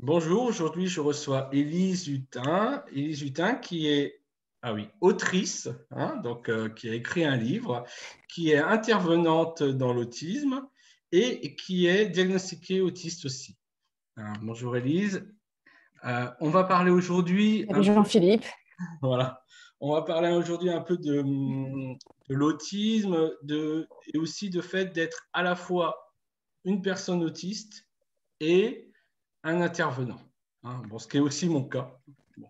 Bonjour, aujourd'hui je reçois Élise Hutin. Élise Hutin qui est autrice, qui a écrit un livre, qui est intervenante dans l'autisme et qui est diagnostiquée autiste aussi. Bonjour Élise. On va parler aujourd'hui Salut Jean-Philippe. voilà, on va parler aujourd'hui un peu de l'autisme et aussi de fait d'être à la fois une personne autiste et un intervenant. Bon, ce qui est aussi mon cas. Bon.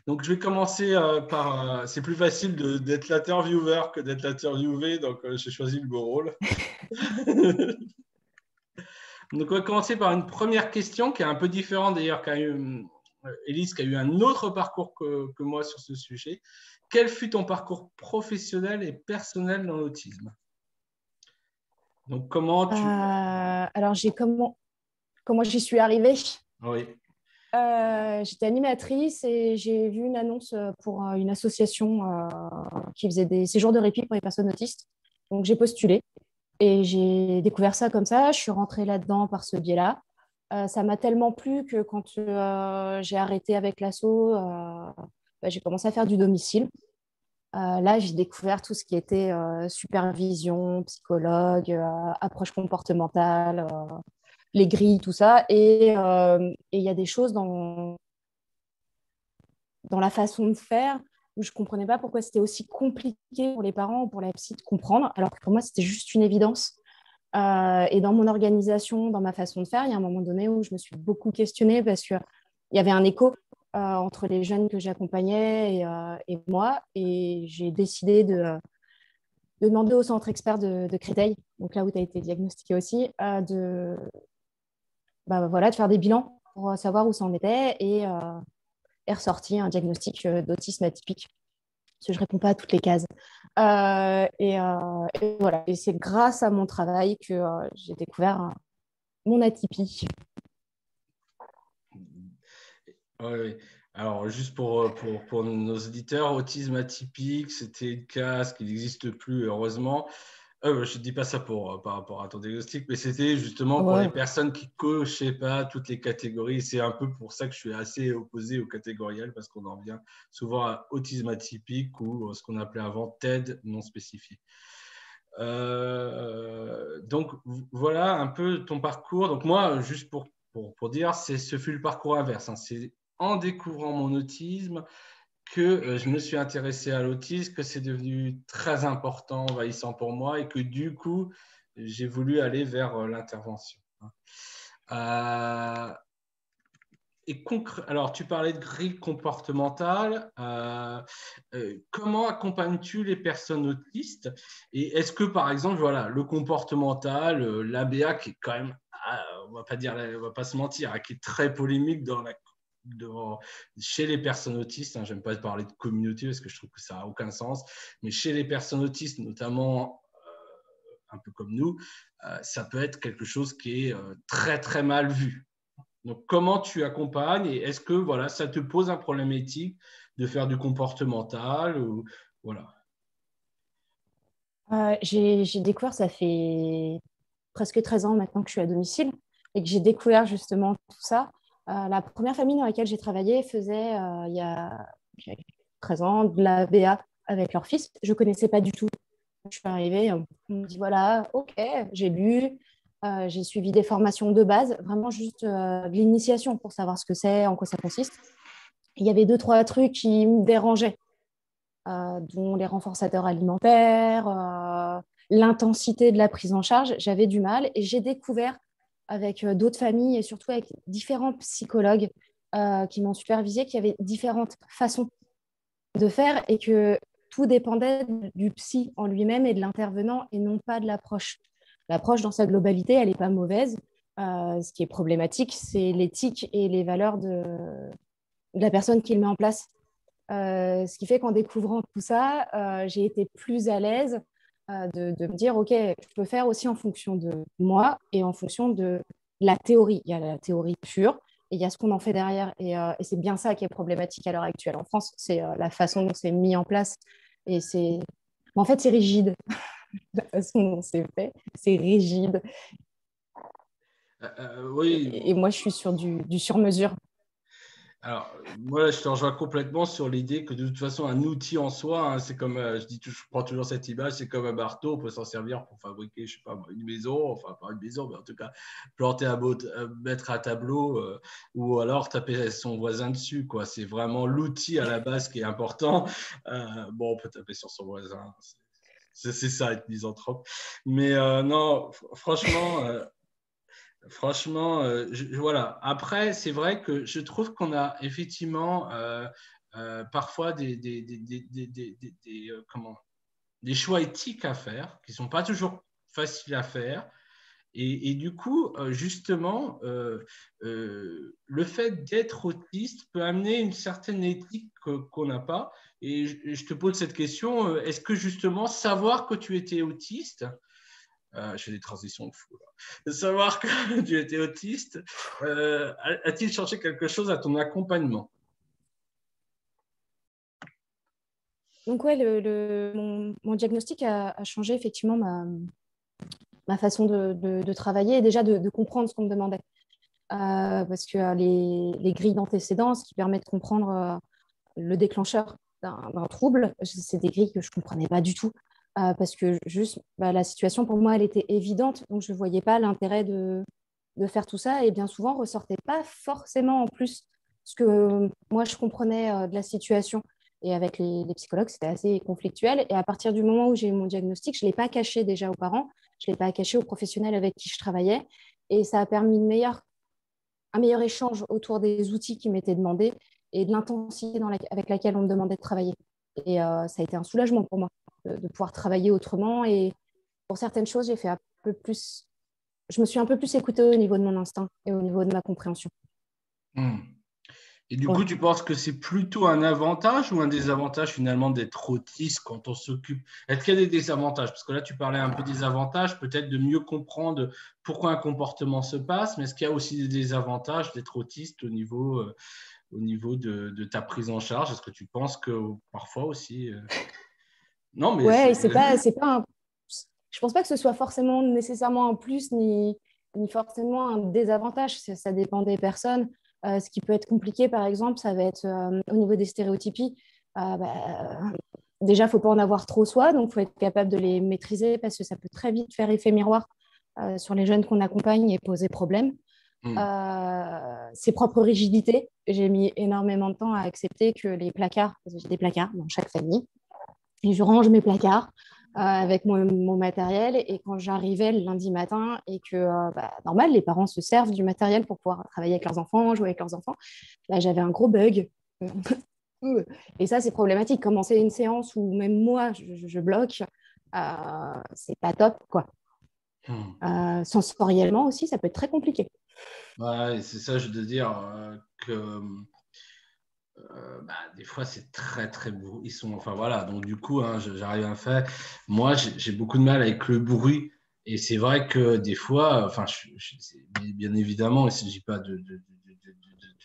Donc, je vais commencer par. C'est plus facile d'être l'intervieweur que d'être l'interviewé, donc j'ai choisi le beau rôle. Donc, on va commencer par une première question qui est un peu différente d'ailleurs qu'a eu Élise, qui a eu un autre parcours que moi sur ce sujet. Quel fut ton parcours professionnel et personnel dans l'autisme? Donc, comment tu. Alors, comment j'y suis arrivée? Oui. J'étais animatrice et j'ai vu une annonce pour une association qui faisait des séjours de répit pour les personnes autistes. Donc, j'ai postulé et j'ai découvert ça comme ça. Je suis rentrée là-dedans par ce biais-là. Ça m'a tellement plu que quand j'ai arrêté avec l'asso, j'ai commencé à faire du domicile. Là, j'ai découvert tout ce qui était supervision, psychologue, approche comportementale, les grilles, tout ça. Et il y a des choses dans la façon de faire où je ne comprenais pas pourquoi c'était aussi compliqué pour les parents ou pour la psy de comprendre, alors que pour moi, c'était juste une évidence. Et dans mon organisation, dans ma façon de faire, il y a un moment donné où je me suis beaucoup questionnée parce qu'il y avait un écho entre les jeunes que j'accompagnais et moi. Et j'ai décidé de demander au centre expert de Créteil, donc là où tu as été diagnostiqué aussi, de faire des bilans pour savoir où ça en était et est ressorti un diagnostic d'autisme atypique, parce que je ne réponds pas à toutes les cases. Et voilà, et c'est grâce à mon travail que j'ai découvert mon atypie. Oui. Alors, juste pour nos auditeurs, autisme atypique, c'était le cas, ce qui n'existe plus, heureusement. Je ne dis pas ça par rapport à ton diagnostic, mais c'était justement pour les Ouais. personnes qui ne cochaient pas toutes les catégories. C'est un peu pour ça que je suis assez opposé au catégoriel, parce qu'on en revient souvent à autisme atypique ou ce qu'on appelait avant TED non spécifié. Donc, voilà un peu ton parcours. Donc, moi, juste pour dire, ce fut le parcours inverse. C'est en découvrant mon autisme que je me suis intéressé à l'autisme, que c'est devenu très important, envahissant pour moi et que du coup, j'ai voulu aller vers l'intervention. Alors, tu parlais de grille comportementale. Comment accompagnes-tu les personnes autistes? Et est-ce que, par exemple, voilà, le comportemental, l'ABA, qui est quand même, on va pas se mentir, qui est très polémique chez les personnes autistes, j'aime pas parler de communauté parce que je trouve que ça n'a aucun sens, mais chez les personnes autistes, notamment un peu comme nous, ça peut être quelque chose qui est très, très mal vu. Donc, comment tu accompagnes et est-ce que voilà, ça te pose un problème éthique de faire du comportemental ou, voilà. J'ai découvert, ça fait presque 13 ans maintenant que je suis à domicile et que j'ai découvert justement tout ça. La première famille dans laquelle j'ai travaillé faisait, il y a 13 ans, de la BA avec leur fils. Je ne connaissais pas du tout. Je suis arrivée, on me dit voilà, ok, j'ai lu, j'ai suivi des formations de base, vraiment juste de l'initiation pour savoir ce que c'est, en quoi ça consiste. Il y avait deux, trois trucs qui me dérangeaient, dont les renforçateurs alimentaires, l'intensité de la prise en charge. J'avais du mal et j'ai découvert avec d'autres familles et surtout avec différents psychologues qui m'ont supervisé qu'il y avait différentes façons de faire et que tout dépendait du psy en lui-même et de l'intervenant et non pas de l'approche. L'approche dans sa globalité, elle n'est pas mauvaise. Ce qui est problématique, c'est l'éthique et les valeurs de la personne qui le met en place. Ce qui fait qu'en découvrant tout ça, j'ai été plus à l'aise de me dire, OK, je peux faire aussi en fonction de moi et en fonction de la théorie. Il y a la théorie pure et il y a ce qu'on en fait derrière. Et c'est bien ça qui est problématique à l'heure actuelle en France, c'est la façon dont c'est mis en place. Et c'est... En fait, c'est rigide. La façon dont c'est fait, c'est rigide. Oui. Et moi, je suis sur du sur-mesure. Alors, moi, je te rejoins complètement sur l'idée que de toute façon, un outil en soi, hein, c'est comme, je prends toujours cette image, c'est comme un marteau, on peut s'en servir pour fabriquer, je sais pas, une maison, enfin, pas une maison, mais en tout cas, planter mettre un tableau ou alors taper son voisin dessus, quoi. C'est vraiment l'outil à la base qui est important. Bon, on peut taper sur son voisin, c'est ça, être misanthrope. Mais non, franchement, voilà. Après, c'est vrai que je trouve qu'on a effectivement parfois des choix éthiques à faire qui ne sont pas toujours faciles à faire. Et du coup, justement, le fait d'être autiste peut amener une certaine éthique qu'on n'a pas. Et je te pose cette question, est-ce que justement savoir que tu étais autiste, je fais des transitions de fou là. De savoir que tu étais autiste, a-t-il changé quelque chose à ton accompagnement? Donc, ouais, mon diagnostic a changé effectivement ma façon de travailler et déjà de comprendre ce qu'on me demandait. Parce que les grilles d'antécédence qui permettent de comprendre le déclencheur d'un trouble, c'est des grilles que je ne comprenais pas du tout. Parce que juste, la situation pour moi, elle était évidente, donc je ne voyais pas l'intérêt de faire tout ça. Et bien souvent, ressortait pas forcément en plus ce que moi, je comprenais de la situation. Et avec les psychologues, c'était assez conflictuel. Et à partir du moment où j'ai eu mon diagnostic, je ne l'ai pas caché déjà aux parents, je ne l'ai pas caché aux professionnels avec qui je travaillais. Et ça a permis un meilleur échange autour des outils qui m'étaient demandés et de l'intensité avec laquelle on me demandait de travailler. Et ça a été un soulagement pour moi de pouvoir travailler autrement. Et pour certaines choses, j'ai fait un peu plus. Je me suis un peu plus écoutée au niveau de mon instinct et au niveau de ma compréhension. Hmm. Et du Ouais. coup, tu penses que c'est plutôt un avantage ou un désavantage finalement d'être autiste quand on s'occupe? Est-ce qu'il y a des désavantages? Parce que là, tu parlais un peu des avantages, peut-être de mieux comprendre pourquoi un comportement se passe, mais est-ce qu'il y a aussi des désavantages d'être autiste au niveau de ta prise en charge? Est-ce que tu penses que parfois aussi... Non, mais Ouais, c'est... et c'est pas je pense pas que ce soit forcément nécessairement un plus ni forcément un désavantage. Ça dépend des personnes. Ce qui peut être compliqué, par exemple, ça va être au niveau des stéréotypies. Déjà, il ne faut pas en avoir trop soi, donc il faut être capable de les maîtriser parce que ça peut très vite faire effet miroir sur les jeunes qu'on accompagne et poser problème. Hmm. Ses propres rigidités. J'ai mis énormément de temps à accepter que les placards, parce que j'ai des placards dans chaque famille, et je range mes placards avec mon matériel. Et quand j'arrivais le lundi matin et que, normal, les parents se servent du matériel pour pouvoir travailler avec leurs enfants, jouer avec leurs enfants, là, j'avais un gros bug. Et ça, c'est problématique. Commencer une séance où même moi, je bloque, c'est pas top, quoi. Hmm. Sensoriellement aussi, ça peut être très compliqué. Ouais, c'est ça, je veux dire que des fois, c'est très, très beau. Ils sont, enfin voilà, donc du coup, hein, j'arrive à faire. Moi, j'ai beaucoup de mal avec le bruit. Et c'est vrai que des fois, enfin, bien évidemment, il ne s'agit pas de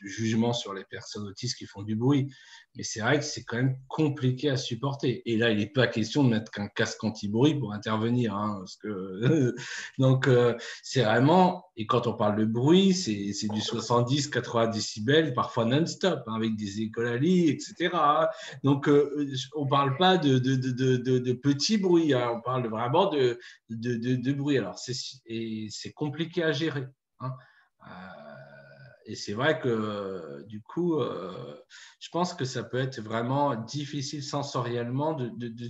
jugement sur les personnes autistes qui font du bruit. Mais c'est vrai que c'est quand même compliqué à supporter. Et là, il n'est pas question de mettre qu'un casque anti-bruit pour intervenir. Hein, parce que... Donc, c'est vraiment, et quand on parle de bruit, c'est du 70-80 décibels, parfois non-stop, hein, avec des écolalies, etc. Donc, on ne parle pas de petits bruits, hein, on parle vraiment de bruit. Alors, c'est compliqué à gérer. Hein. Et c'est vrai que du coup, je pense que ça peut être vraiment difficile sensoriellement de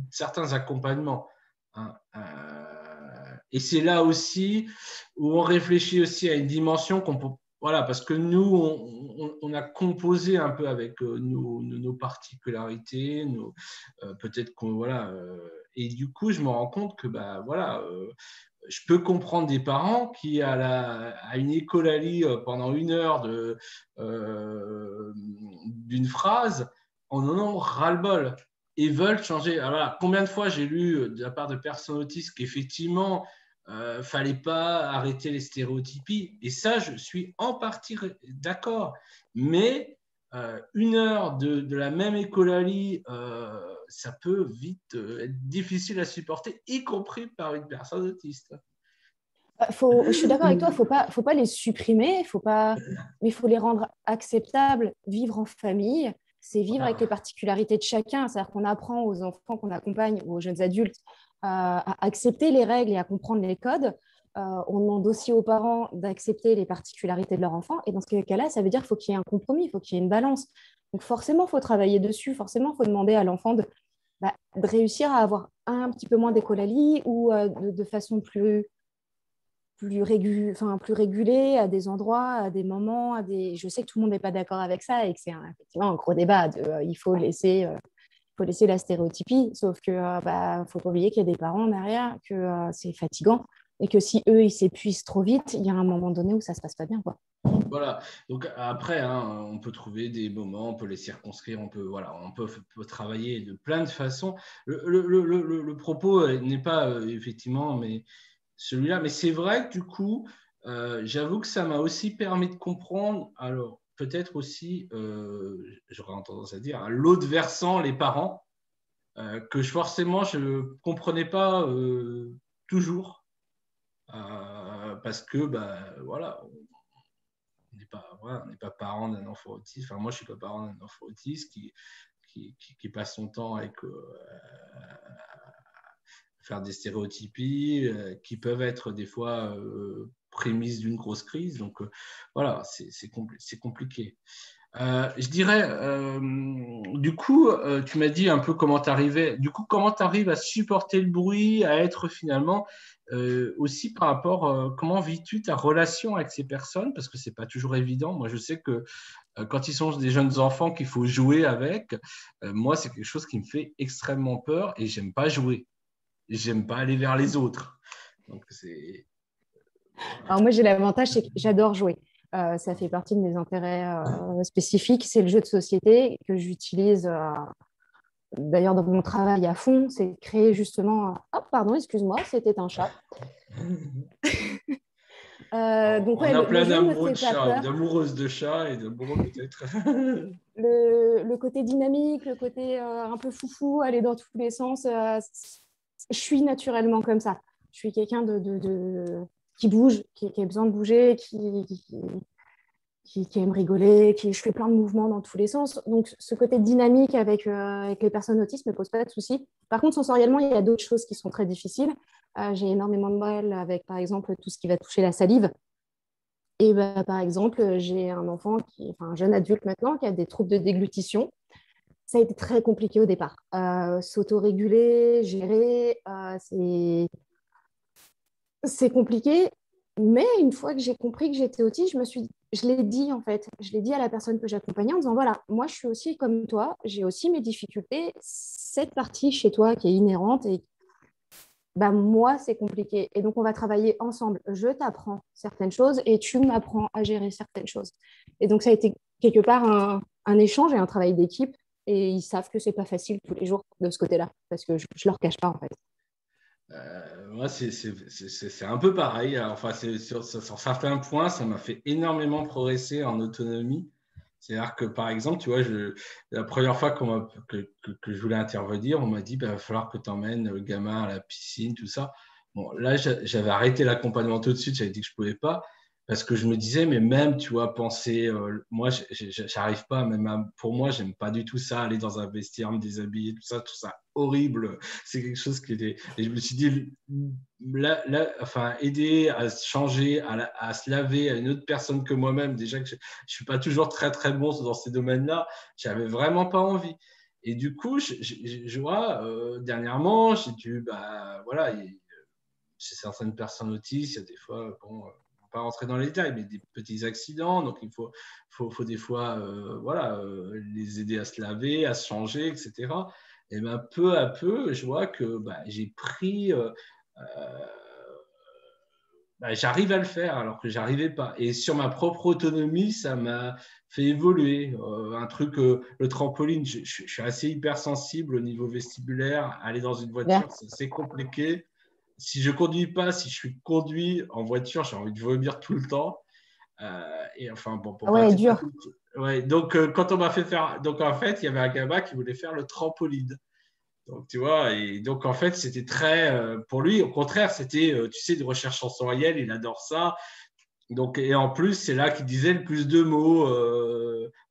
certains accompagnements. Hein. Et c'est là aussi où on réfléchit aussi à une dimension qu'on peut. Voilà, parce que nous, on a composé un peu avec nos particularités, peut-être qu'on. Voilà, et du coup, je me rends compte que, voilà, je peux comprendre des parents qui, à une écolalie pendant 1 heure d'une phrase, en ont ras-le-bol et veulent changer. Alors voilà, combien de fois j'ai lu de la part de personnes autistes qu'effectivement, fallait pas arrêter les stéréotypies. Et ça, je suis en partie d'accord. Mais 1 heure de la même écolalie, ça peut vite être difficile à supporter, y compris par une personne autiste. Je suis d'accord avec toi, faut pas les supprimer, mais il faut les rendre acceptables. Vivre en famille, c'est vivre avec les Voilà. particularités de chacun. C'est-à-dire qu'on apprend aux enfants qu'on accompagne ou aux jeunes adultes à accepter les règles et à comprendre les codes. On demande aussi aux parents d'accepter les particularités de leur enfant. Et dans ce cas-là, ça veut dire qu'il faut qu'il y ait un compromis, il faut qu'il y ait une balance. Donc forcément, il faut travailler dessus. Forcément, il faut demander à l'enfant de réussir à avoir un petit peu moins d'écolalie ou de façon plus régulé à des endroits, à des moments, je sais que tout le monde n'est pas d'accord avec ça et que c'est effectivement un gros débat. Il faut laisser la stéréotypie, sauf que faut pas oublier qu'il y a des parents derrière, que c'est fatigant et que si eux ils s'épuisent trop vite, il y a un moment donné où ça se passe pas bien, quoi. Voilà. Donc après, hein, on peut trouver des moments, on peut les circonscrire, on peut travailler de plein de façons. Le propos n'est pas effectivement, mais celui-là. Mais c'est vrai que du coup, j'avoue que ça m'a aussi permis de comprendre. Alors peut-être aussi, j'aurais tendance à dire, à l'autre versant, les parents, que forcément je comprenais pas toujours, parce que voilà, on n'est pas parent d'un enfant autiste. Enfin, moi, je suis pas parent d'un enfant autiste qui passe son temps avec faire des stéréotypies qui peuvent être des fois prémices d'une grosse crise. Donc voilà, c'est compliqué. Je dirais, du coup, tu m'as dit un peu comment tu arrivais. Du coup, comment tu arrives à supporter le bruit, à être finalement aussi par rapport, comment vis-tu ta relation avec ces personnes? Parce que c'est pas toujours évident. Moi, je sais que quand ils sont des jeunes enfants qu'il faut jouer avec, moi, c'est quelque chose qui me fait extrêmement peur et j'aime pas jouer. J'aime pas aller vers les autres. Donc, c'est. Alors moi j'ai l'avantage, c'est que j'adore jouer. Ça fait partie de mes intérêts spécifiques. C'est le jeu de société que j'utilise d'ailleurs dans mon travail à fond. C'est créer justement. Oh, pardon, excuse-moi, c'était un chat. Donc On ouais, a le plein jeu ne me d'amoureux de fait pas chats, peur. d'amoureuses de chats et d'amoureux peut-être. Le côté dynamique, le côté un peu foufou, aller dans tous les sens, je suis naturellement comme ça. Je suis quelqu'un qui bouge, qui a besoin de bouger, qui aime rigoler, je fais plein de mouvements dans tous les sens. Donc, ce côté dynamique avec les personnes autistes ne me pose pas de soucis. Par contre, sensoriellement, il y a d'autres choses qui sont très difficiles. J'ai énormément de mal avec, par exemple, tout ce qui va toucher la salive. Et par exemple, j'ai un jeune adulte maintenant, qui a des troubles de déglutition. Ça a été très compliqué au départ. S'autoréguler, gérer, c'est compliqué, mais une fois que j'ai compris que j'étais autiste, je l'ai dit en fait, je l'ai dit à la personne que j'accompagnais en disant voilà, moi je suis aussi comme toi, j'ai aussi mes difficultés, cette partie chez toi qui est inhérente et moi c'est compliqué et donc on va travailler ensemble. Je t'apprends certaines choses et tu m'apprends à gérer certaines choses. Et donc ça a été quelque part un échange et un travail d'équipe et ils savent que c'est pas facile tous les jours de ce côté-là parce que je leur cache pas en fait. Moi, c'est un peu pareil. Enfin, sur certains points, ça m'a fait énormément progresser en autonomie. C'est-à-dire que, par exemple, tu vois, la première fois que je voulais intervenir, on m'a dit, il va falloir que tu emmènes le gamin à la piscine, tout ça. Bon, là, j'avais arrêté l'accompagnement tout de suite, j'avais dit que je ne pouvais pas, parce que je me disais, mais même, tu vois, penser, moi, j'arrive pas, même pour moi, j'aime pas du tout ça, aller dans un vestiaire, me déshabiller, tout ça horrible. C'est quelque chose qui était. Et je me suis dit, enfin, aider à se changer, à se laver à une autre personne que moi-même, déjà que je ne suis pas toujours très, très bon dans ces domaines-là, j'avais vraiment pas envie. Et du coup, je vois, dernièrement, j'ai dû, voilà, chez certaines personnes autistes, il y a des fois, bon, on va pas rentrer dans les détails, mais des petits accidents. Donc, faut des fois voilà, les aider à se laver, à se changer, etc. Et peu à peu, je vois que j'ai pris. J'arrive à le faire alors que j'arrivais pas. Et sur ma propre autonomie, ça m'a fait évoluer. Un truc, le trampoline, je suis assez hypersensible au niveau vestibulaire. Aller dans une Bien. voiture, c'est assez compliqué. Si je conduis pas, si je suis conduit en voiture, j'ai envie de vomir tout le temps. Et enfin, bon, pour Ah ouais, partir pas dur. tout ouais, donc, quand on m'a fait faire. Donc, en fait, il y avait un gamin qui voulait faire le trampoline. Donc, tu vois, et donc en fait, c'était très, pour lui, au contraire, c'était, tu sais, de recherche sensorielle, il adore ça. Donc, et en plus, c'est là qu'il disait le plus de mots,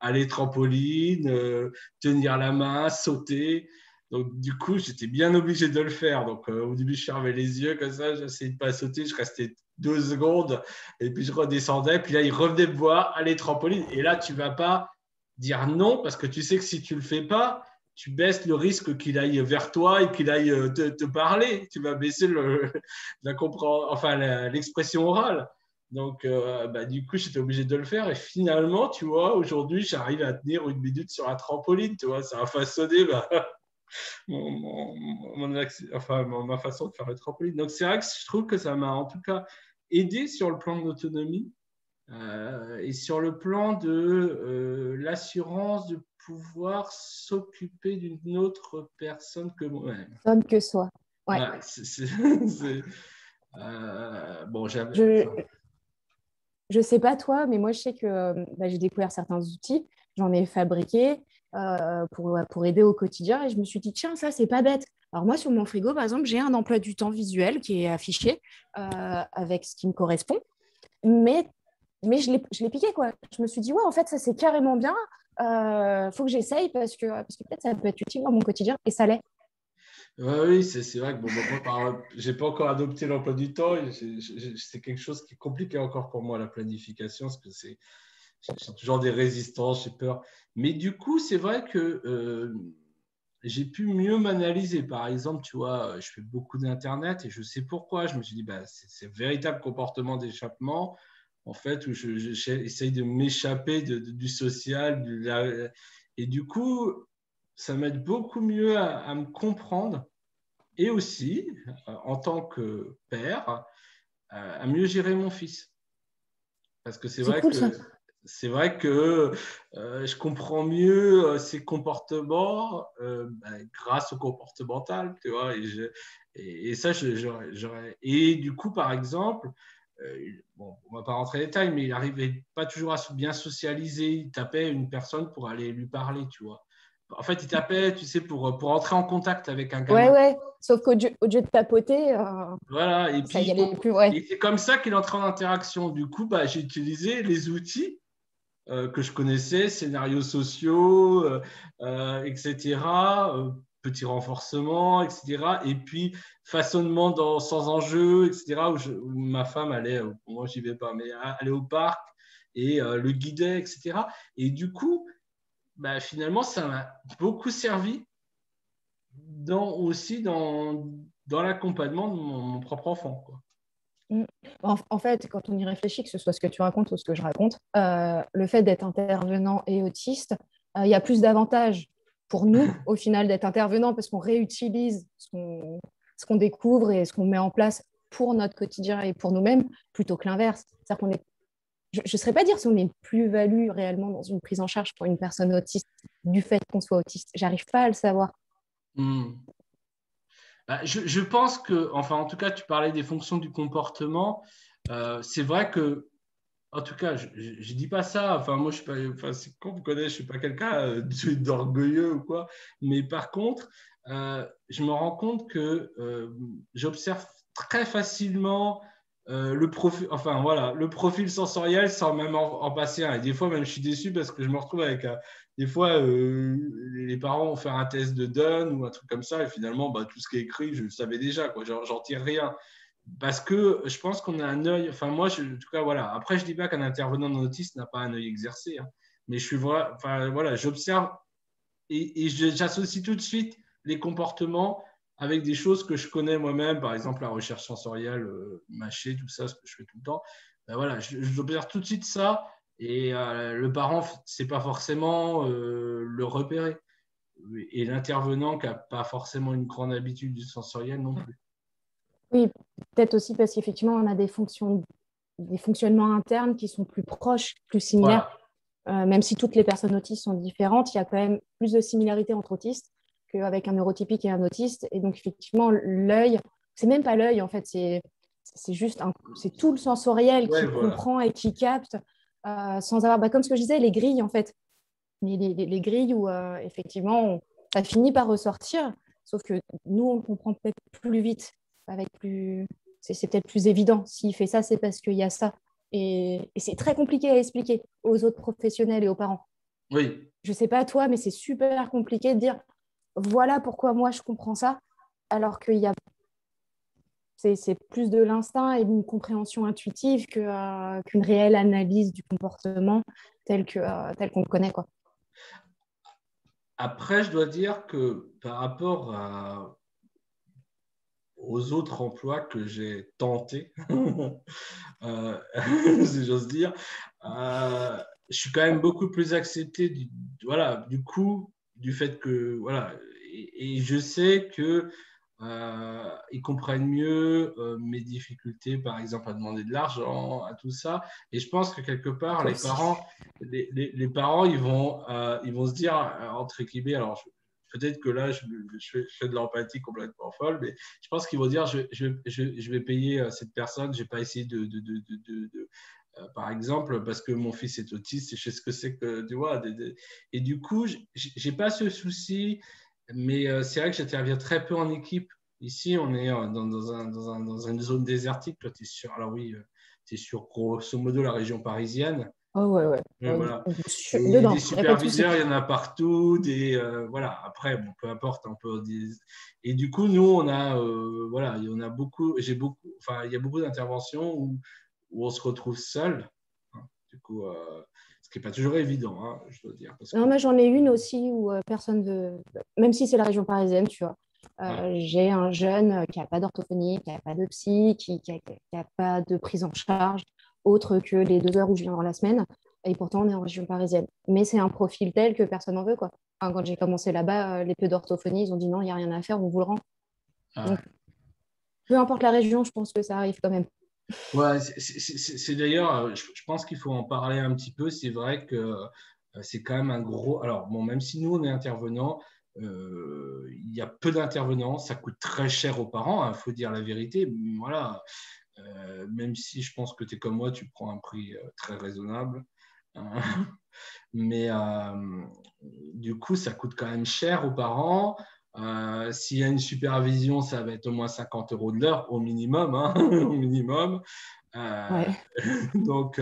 aller trampoline, tenir la main, sauter. Donc, du coup, j'étais bien obligé de le faire. Donc, au début, je fermais les yeux comme ça, j'essayais de pas sauter, je restais 2 secondes et puis je redescendais. Puis là, il revenait me voir, aller trampoline. Et là, tu vas pas dire non parce que tu sais que si tu le fais pas, tu baisses le risque qu'il aille vers toi et qu'il aille te parler. Tu vas baisser l'expression orale. Donc, bah, du coup, j'étais obligé de le faire. Et finalement, tu vois, aujourd'hui, j'arrive à tenir 1 minute sur la trampoline. Tu vois, ça a façonné ma façon de faire le trampoline. Donc, c'est vrai que je trouve que ça m'a en tout cas aidé sur le plan de l'autonomie et sur le plan de l'assurance de pouvoir s'occuper d'une autre personne que moi-même. Homme que soi. Ouais. Ouais, bon, Je ne sais pas toi, mais moi, je sais que j'ai découvert certains outils. J'en ai fabriqué pour aider au quotidien. Et je me suis dit, tiens, ça, c'est pas bête. Alors moi, sur mon frigo, par exemple, j'ai un emploi du temps visuel qui est affiché avec ce qui me correspond. Mais je l'ai piqué, quoi. Je me suis dit, ouais, en fait, ça, c'est carrément bien. Faut que j'essaye parce que peut-être ça peut être utile dans mon quotidien. Et ça l'est. Ouais, oui, c'est vrai que bon, moi, j'ai pas encore adopté l'emploi du temps. C'est quelque chose qui est compliqué encore pour moi, la planification, parce que j'ai toujours des résistances, j'ai peur. Mais du coup, c'est vrai que j'ai pu mieux m'analyser. Par exemple, tu vois, je fais beaucoup d'Internet et je sais pourquoi. Je me suis dit, bah, c'est un véritable comportement d'échappement, en fait, où j'essaye de m'échapper du social. Et du coup, ça m'aide beaucoup mieux à me comprendre et aussi, en tant que père, à mieux gérer mon fils. Parce que C'est cool, ça. c'est vrai que je comprends mieux ses comportements grâce au comportemental, tu vois. Et ça, et du coup, par exemple, bon, on ne va pas rentrer dans les détails, mais il n'arrivait pas toujours à bien socialiser. Il tapait une personne pour aller lui parler, tu vois. En fait, il tapait, tu sais, pour entrer en contact avec un Ouais, gamin. ouais. Sauf qu'au lieu de tapoter, Voilà, et ça y puis allait plus. Ouais. et c'est comme ça qu'il entre en interaction. Du coup, bah, j'ai utilisé les outils que je connaissais, scénarios sociaux, etc., petits renforcements, etc. Et puis façonnement sans enjeu, etc., où ma femme allait, moi j'y vais pas, mais allait au parc et le guidait, etc. Et du coup, bah, finalement, ça m'a beaucoup servi aussi dans l'accompagnement de mon propre enfant, quoi. Mm. En fait, quand on y réfléchit, que ce soit ce que tu racontes ou ce que je raconte, le fait d'être intervenant et autiste, il y a plus d'avantages pour nous, au final, d'être intervenant parce qu'on réutilise ce qu'on découvre et ce qu'on met en place pour notre quotidien et pour nous-mêmes, plutôt que l'inverse. C'est-à-dire qu'on est, je ne saurais pas dire si on est une plus-value réellement dans une prise en charge pour une personne autiste du fait qu'on soit autiste. J'arrive pas à le savoir. Hmm. Bah, je pense que, enfin, en tout cas, tu parlais des fonctions du comportement. C'est vrai que, en tout cas, je ne dis pas ça. Enfin, moi, je suis pas, enfin, c'est quand vous connaissez, je suis pas quelqu'un d'orgueilleux ou quoi. Mais par contre, je me rends compte que j'observe très facilement le profil sensoriel sans même en passer un. Et des fois, même, je suis déçu parce que je me retrouve avec des fois, les parents vont faire un test de Dunn ou un truc comme ça, et finalement, bah, tout ce qui est écrit, je le savais déjà, quoi. J'en tire rien. Parce que je pense qu'on a un œil, enfin moi, en tout cas, voilà. Après, je ne dis pas qu'un intervenant non autiste n'a pas un œil exercé, hein. Mais enfin, voilà, j'observe et j'associe tout de suite les comportements avec des choses que je connais moi-même, par exemple la recherche sensorielle, mâcher, tout ça, ce que je fais tout le temps. Ben voilà, j'observe tout de suite ça et le parent ne sait pas forcément le repérer. Et l'intervenant qui n'a pas forcément une grande habitude du sensoriel non plus. Oui, peut-être aussi parce qu'effectivement, on a des fonctionnements internes qui sont plus proches, plus similaires. Voilà. Même si toutes les personnes autistes sont différentes, il y a quand même plus de similarités entre autistes qu'avec un neurotypique et un autiste. Et donc, effectivement, l'œil, c'est même pas l'œil, en fait, c'est juste c'est tout le sensoriel Ouais, qui voilà. comprend et qui capte sans avoir, comme ce que je disais, les grilles, en fait. Les grilles où, effectivement, ça finit par ressortir. Sauf que nous, on le comprend peut-être plus vite, c'est peut-être plus évident. S'il fait ça, c'est parce qu'il y a ça. Et c'est très compliqué à expliquer aux autres professionnels et aux parents. Oui. Je ne sais pas toi, mais c'est super compliqué de dire voilà pourquoi moi je comprends ça, alors c'est plus de l'instinct et d'une compréhension intuitive qu'une réelle analyse du comportement tel qu'on le connaît, quoi. Après, je dois dire que par rapport aux autres emplois que j'ai tentés, si j'ose dire, je suis quand même beaucoup plus accepté voilà, du coup, du fait que, voilà, et je sais que ils comprennent mieux mes difficultés, par exemple, à demander de l'argent, à tout ça. Et je pense que quelque part, Toi aussi. les parents, ils vont se dire, entre guillemets, alors peut-être que là, je fais de l'empathie complètement folle, mais je pense qu'ils vont dire, je vais payer cette personne, je vais pas essayer par exemple, parce que mon fils est autiste et je sais ce que c'est que, tu vois, et du coup, j'ai pas ce souci, mais c'est vrai que j'interviens très peu en équipe. Ici, on est dans une zone désertique. Toi, tu es sur, alors oui, tu es sur grosso modo la région parisienne. Oh, ouais, ouais. Voilà. Et des Dedans, il n'y a pas de souci. superviseurs, il y en a partout. Voilà. Après, bon, peu importe, et du coup, nous, on a, voilà, il y en a beaucoup. Enfin, il y a beaucoup d'interventions où on se retrouve seul. Hein. Du coup, ce qui n'est pas toujours évident, hein, je dois dire. Parce que, Non, mais j'en ai une aussi où personne veut, même si c'est la région parisienne, tu vois. ouais. J'ai un jeune qui n'a pas d'orthophonie, qui n'a pas de psy, qui n'a pas de prise en charge, autre que les 2 heures où je viens dans la semaine. Et pourtant, on est en région parisienne. Mais c'est un profil tel que personne n'en veut, quoi. Enfin, quand j'ai commencé là-bas, les peu d'orthophonie, ils ont dit non, il n'y a rien à faire, on vous le rend. Donc, Ah, peu importe la région, je pense que ça arrive quand même. ouais, c'est d'ailleurs, je pense qu'il faut en parler un petit peu. C'est vrai que c'est quand même un gros. Alors, bon, même si nous, on est intervenants, il y a peu d'intervenants, ça coûte très cher aux parents, il faut dire la vérité. Voilà, même si je pense que tu es comme moi, tu prends un prix très raisonnable. Hein. Mais du coup, ça coûte quand même cher aux parents. S'il y a une supervision, ça va être au moins 50 euros de l'heure, au minimum. Hein, au minimum. Euh, Ouais. donc,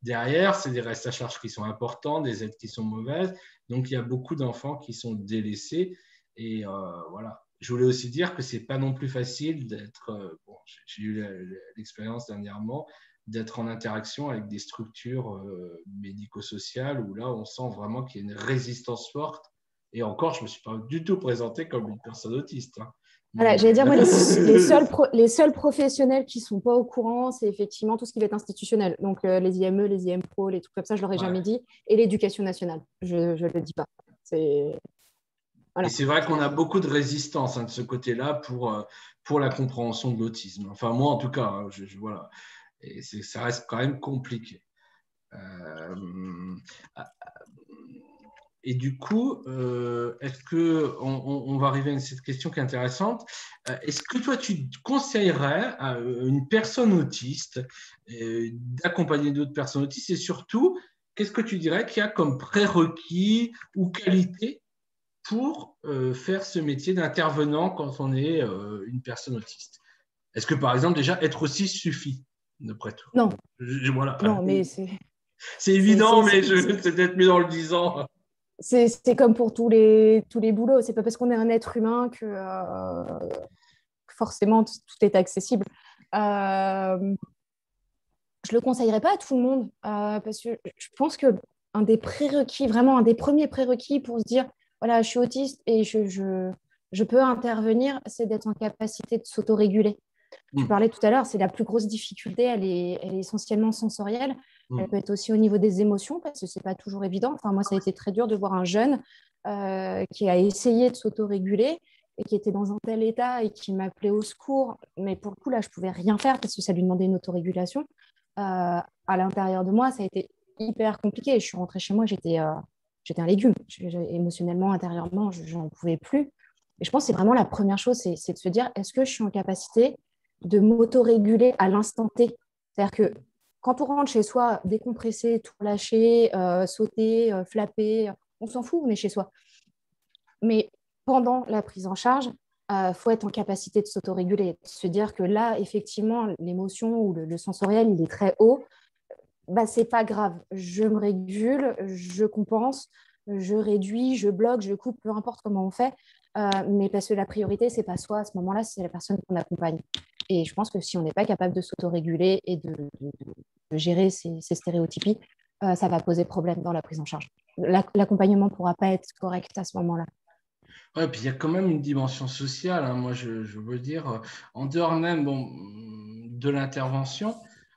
derrière, c'est des restes à charge qui sont importants, des aides qui sont mauvaises. Donc, il y a beaucoup d'enfants qui sont délaissés. Et voilà. Je voulais aussi dire que c'est pas non plus facile d'être. Bon, j'ai eu l'expérience dernièrement d'être en interaction avec des structures médico-sociales où là, on sent vraiment qu'il y a une résistance forte. Et encore, je ne me suis pas du tout présenté comme une personne autiste. Hein. Voilà, Mais j'allais dire, moi, les seuls professionnels qui ne sont pas au courant, c'est effectivement tout ce qui va être institutionnel. Donc, les IME, les IMPro, les trucs comme ça, je ne leur ai jamais ouais. dit. Et l'éducation nationale, je ne le dis pas. Et Voilà. c'est vrai qu'on a beaucoup de résistance hein, de ce côté-là pour la compréhension de l'autisme. Enfin, moi, en tout cas, hein, voilà. Et ça reste quand même compliqué. Euh, et du coup, est-ce que on va arriver à cette question qui est intéressante. Est-ce que toi, tu conseillerais à une personne autiste d'accompagner d'autres personnes autistes et surtout, qu'est-ce que tu dirais qu'il y a comme prérequis ou qualité pour faire ce métier d'intervenant quand on est une personne autiste? Est-ce que, par exemple, déjà, être autiste suffit, d'après toi? Non, Voilà. non, mais C'est c'est évident, c'est- mais c'est- c'est peut-être mieux en le disant. c'est comme pour tous les boulots. C'est pas parce qu'on est un être humain que forcément tout est accessible. Euh, je le conseillerais pas à tout le monde parce que je pense que un des prérequis, vraiment un des premiers prérequis pour se dire voilà, je suis autiste et je peux intervenir, c'est d'être en capacité de s'autoréguler. Tu Hum, parlais tout à l'heure, c'est la plus grosse difficulté, elle est essentiellement sensorielle. Elle hum, peut être aussi au niveau des émotions parce que c'est pas toujours évident. Enfin, moi, ça a été très dur de voir un jeune qui a essayé de s'autoréguler et qui était dans un tel état et qui m'appelait au secours. Mais pour le coup, là, je pouvais rien faire parce que ça lui demandait une autorégulation. À l'intérieur de moi, ça a été hyper compliqué. Je suis rentrée chez moi, j'étais un légume. Émotionnellement, intérieurement, j'en pouvais plus. Et je pense que c'est vraiment la première chose, c'est de se dire, est-ce que je suis en capacité de m'autoréguler à l'instant T? C'est-à-dire que quand on rentre chez soi, décompresser, tout lâcher, sauter, flapper, on s'en fout, on est chez soi. Mais pendant la prise en charge, faut être en capacité de s'autoréguler, de se dire que là, effectivement, l'émotion ou le sensoriel, il est très haut. Bah, c'est pas grave, je me régule, je compense, je réduis, je bloque, je coupe, peu importe comment on fait. Mais parce que la priorité, c'est pas soi à ce moment-là, c'est la personne qu'on accompagne. Et je pense que si on n'est pas capable de s'autoréguler et de gérer ces stéréotypies, ça va poser problème dans la prise en charge. L'accompagnement ne pourra pas être correct à ce moment-là. Ouais, puis il y a quand même une dimension sociale, hein. Moi, je veux dire, en dehors même bon, de l'intervention,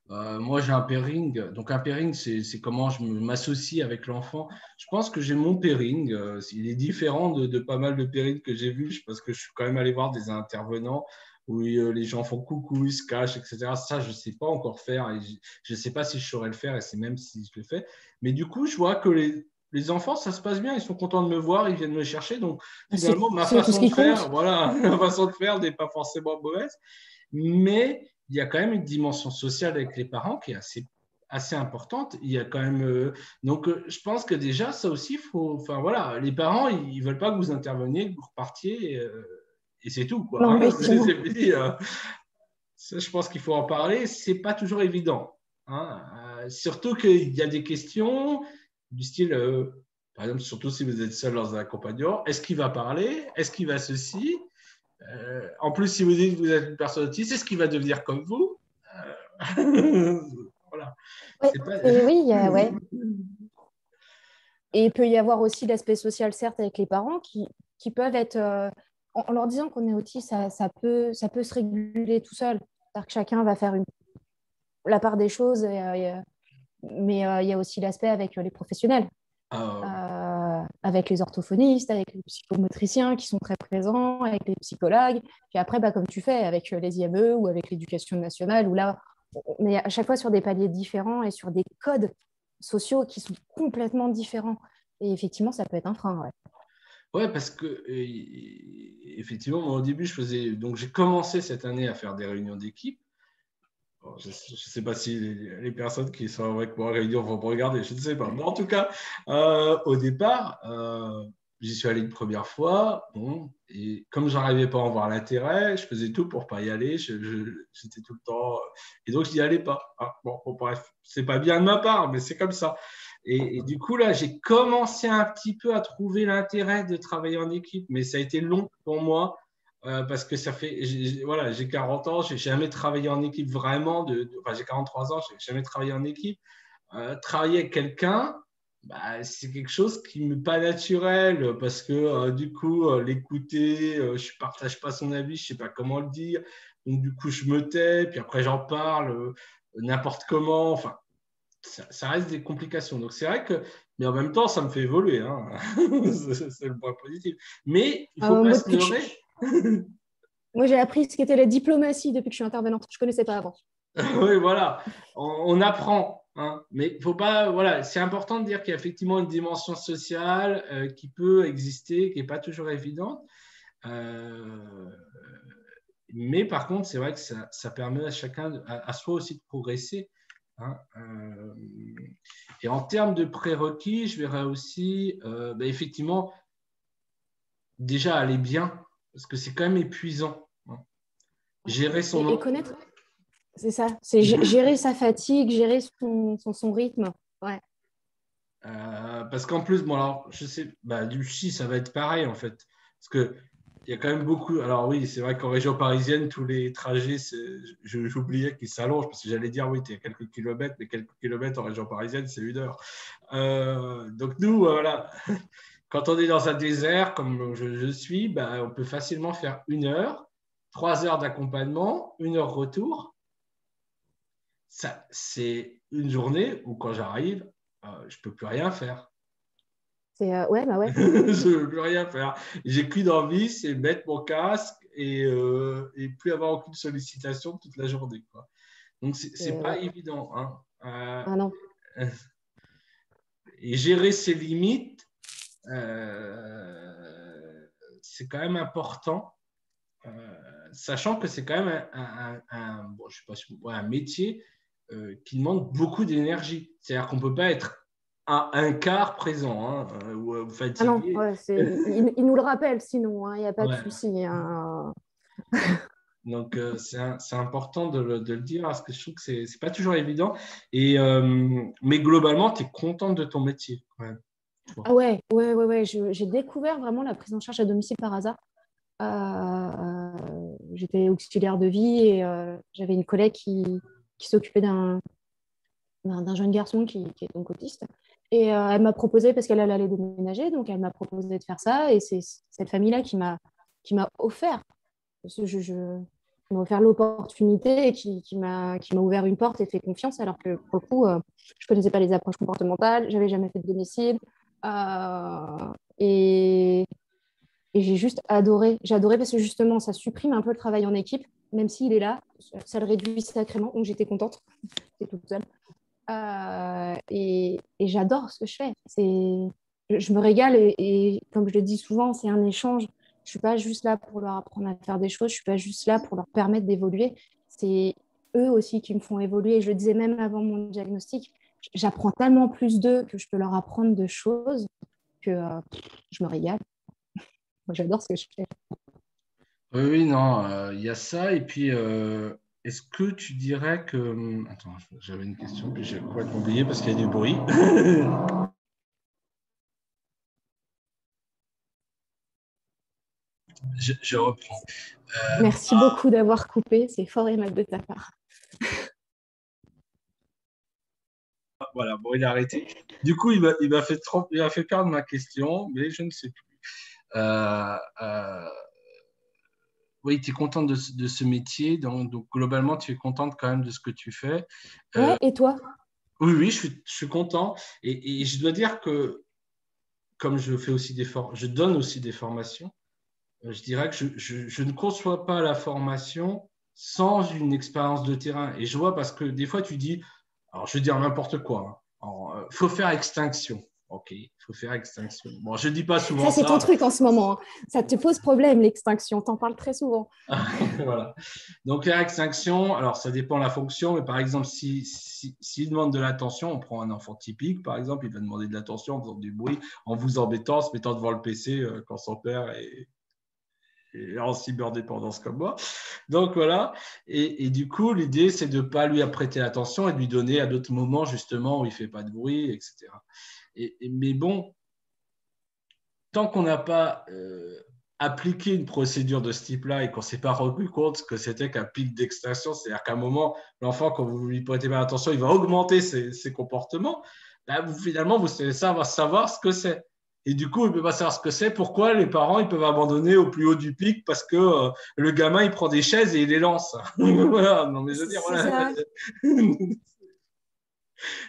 moi j'ai un pairing. Donc un pairing, c'est comment je m'associe avec l'enfant. Je pense que j'ai mon pairing. Il est différent de pas mal de pairings que j'ai vus, parce que je suis quand même allé voir des intervenants où les gens font coucou, ils se cachent, etc. Ça, je ne sais pas encore faire et je ne sais pas si je saurais le faire, et c'est même si je le fais. Mais du coup, je vois que les enfants, ça se passe bien, ils sont contents de me voir, ils viennent me chercher. Donc, finalement, ma C'est tout ce façon de qui faire, compte. voilà, ma façon de faire n'est pas forcément mauvaise. Mais il y a quand même une dimension sociale avec les parents qui est assez importante. Il y a quand même. Donc, je pense que déjà, ça aussi, faut. Enfin, voilà, les parents, ils ne veulent pas que vous interveniez, que vous repartiez, et c'est tout, quoi. Non, Hein. effectivement. C'est fini. Ça, je pense qu'il faut en parler. C'est pas toujours évident. Hein. Surtout qu'il y a des questions du style, par exemple, surtout si vous êtes seul dans un compagnon, est-ce qu'il va parler? Est-ce qu'il va ceci? En plus, si vous dites que vous êtes une personne autiste, est-ce qu'il va devenir comme vous? Voilà. Ouais. C'est pas... Et oui, ouais. Et il peut y avoir aussi l'aspect social, certes, avec les parents qui peuvent être, en leur disant qu'on est autiste, ça peut se réguler tout seul. C'est-à-dire que chacun va faire la part des choses, mais il y a aussi l'aspect avec les professionnels, Ah, avec les orthophonistes, avec les psychomotriciens qui sont très présents, avec les psychologues. Puis après, bah, comme tu fais, avec les IME ou avec l'éducation nationale, où là, on est à chaque fois sur des paliers différents et sur des codes sociaux qui sont complètement différents. Et effectivement, ça peut être un frein. Ouais. ouais, parce que effectivement, moi, au début, donc j'ai commencé cette année à faire des réunions d'équipe. Bon, je ne sais pas si les personnes qui sont avec moi en réunion vont me regarder, je ne sais pas. Mais en tout cas, au départ, j'y suis allé une première fois. Bon, et comme je n'arrivais pas à en voir l'intérêt, je faisais tout pour ne pas y aller. J'étais tout le temps. Et donc, je n'y allais pas. Ah, bon, bref, c'est pas bien de ma part, mais c'est comme ça. Et du coup, là, j'ai commencé un petit peu à trouver l'intérêt de travailler en équipe, mais ça a été long pour moi. Parce que ça fait, voilà, j'ai 40 ans, j'ai jamais travaillé en équipe vraiment, enfin, j'ai 43 ans, j'ai jamais travaillé en équipe. Travailler avec quelqu'un, bah, c'est quelque chose qui me pas naturel parce que du coup, l'écouter, je partage pas son avis, je sais pas comment le dire. Donc, du coup, je me tais, puis après, j'en parle n'importe comment. Enfin, ça reste des complications. Donc, c'est vrai que, mais en même temps, ça me fait évoluer. Hein. C'est le point positif. Mais il faut pas Moi, se leurrer. moi, j'ai appris ce qu'était la diplomatie depuis que je suis intervenante. Je ne connaissais pas avant. Oui, voilà, on apprend, hein. Mais il faut pas, voilà, c'est important de dire qu'il y a effectivement une dimension sociale qui peut exister, qui n'est pas toujours évidente. Euh, mais par contre, c'est vrai que ça permet à chacun, à soi aussi de progresser. Hein. Et en termes de prérequis, je verrais aussi, ben, effectivement, déjà aller bien, parce que c'est quand même épuisant. Hein. Gérer Et son, connaître, c'est ça. C'est gérer sa fatigue, gérer son rythme. Ouais. Parce qu'en plus, bon, alors, je sais, bah, du Chi, ça va être pareil, en fait. Parce que il y a quand même beaucoup. Alors, oui, c'est vrai qu'en région parisienne, tous les trajets, j'oubliais qu'ils s'allongent, parce que j'allais dire, oui, tu es à quelques kilomètres, mais quelques kilomètres en région parisienne, c'est 1 heure. Donc, nous, voilà, quand on est dans un désert, comme je suis, bah, on peut facilement faire 1 heure, 3 heures d'accompagnement, 1 heure retour. Ça, c'est une journée où, quand j'arrive, je ne peux plus rien faire. Ouais, bah ouais. Je ne veux plus rien faire. J'ai qu'une envie, c'est mettre mon casque et plus avoir aucune sollicitation toute la journée, quoi. Donc, c'est pas Ouais. évident. Hein. Ah non. Et gérer ses limites, c'est quand même important, sachant que c'est quand même bon, je sais pas si, ouais, un métier qui demande beaucoup d'énergie. C'est-à-dire qu'on ne peut pas être un quart présent, hein, ou Ah non, fatigué. ouais, il nous le rappelle sinon, il n'y a pas de Ouais. souci. Hein. Donc, c'est important de le dire parce que je trouve que c'est pas toujours évident. Mais globalement, tu es contente de ton métier. Ouais. Ah ouais. J'ai découvert vraiment la prise en charge à domicile par hasard. J'étais auxiliaire de vie et j'avais une collègue qui s'occupait d'un jeune garçon qui est donc autiste. Et elle m'a proposé, parce qu'elle allait déménager, donc elle m'a proposé de faire ça. Et c'est cette famille-là qui m'a offert, qui m'a offert l'opportunité et qui m'a ouvert une porte et fait confiance, alors que pour le coup, je ne connaissais pas les approches comportementales, je n'avais jamais fait de domicile. Et, et j'ai juste adoré. J'ai adoré parce que justement, ça supprime un peu le travail en équipe, même s'il est là, ça le réduit sacrément. Donc j'étais contente, j'étais toute seule. Et j'adore ce que je fais. Je me régale et comme je le dis souvent, c'est un échange. Je ne suis pas juste là pour leur apprendre à faire des choses, je ne suis pas juste là pour leur permettre d'évoluer. C'est eux aussi qui me font évoluer. Et je le disais même avant mon diagnostic, j'apprends tellement plus d'eux que je peux leur apprendre de choses que je me régale. Moi, j'adore ce que je fais. Oui, oui, non, il y a ça. Et puis, est-ce que tu dirais que... Attends, j'avais une question, puis j'ai complètement oublié parce qu'il y a du bruit. Je reprends. Merci beaucoup d'avoir coupé, c'est fort aimable de ta part. Voilà, bon, il a arrêté. Du coup, il m'a fait perdre ma question, mais je ne sais plus. Euh, euh, oui, tu es contente de ce métier, donc globalement, tu es contente quand même de ce que tu fais. Ouais, et toi? Oui, oui, je suis content. Et je dois dire que, comme je fais aussi je donne aussi des formations, je dirais que je ne conçois pas la formation sans une expérience de terrain. Et je vois parce que des fois, tu dis, alors je vais dire n'importe quoi, hein. Faut faire extinction. OK, il faut faire extinction. Bon, je ne dis pas souvent Ça, c'est ton ça. truc en ce moment. Hein. Ça te pose problème, l'extinction. T'en parles très souvent. Voilà. Donc, faire extinction, alors ça dépend de la fonction, mais par exemple, s'il demande de l'attention, on prend un enfant typique, par exemple, il va demander de l'attention en faisant du bruit, en vous embêtant, en se mettant devant le PC quand son père est en cyberdépendance comme moi. Donc voilà, et du coup, l'idée, c'est de ne pas lui prêter attention et de lui donner à d'autres moments, justement, où il ne fait pas de bruit, etc. Mais bon, tant qu'on n'a pas appliqué une procédure de ce type-là et qu'on ne s'est pas rendu compte que c'était qu'un pic d'extinction, c'est-à-dire qu'à un moment, l'enfant, quand vous ne lui prêtez pas attention, il va augmenter ses comportements, bah, finalement, vous savez ça, va savoir ce que c'est. Et du coup, il ne peut pas savoir ce que c'est. Pourquoi les parents ils peuvent abandonner au plus haut du pic parce que le gamin il prend des chaises et il les lance. Voilà, non mais je veux dire, C'est voilà. ça.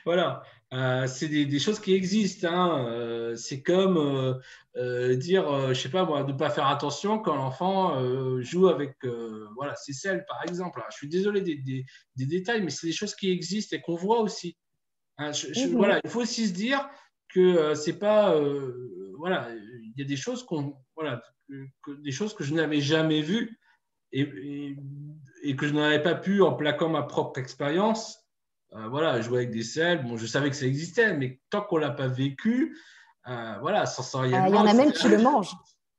Voilà, c'est des choses qui existent. Hein. C'est comme dire, je sais pas moi, de ne pas faire attention quand l'enfant joue avec voilà, ses selles, par exemple. Alors, je suis désolé des détails, mais c'est des choses qui existent et qu'on voit aussi. Hein. Mhm. Voilà, il faut aussi se dire que c'est pas. Voilà, il y a des choses voilà, des choses que je n'avais jamais vues et, et, et que je n'avais pas pu en plaquant ma propre expérience. Voilà, jouer avec des selles, bon, je savais que ça existait, mais tant qu'on ne l'a pas vécu, voilà, Il y sensoriellement, en a même etc. qui le mangent.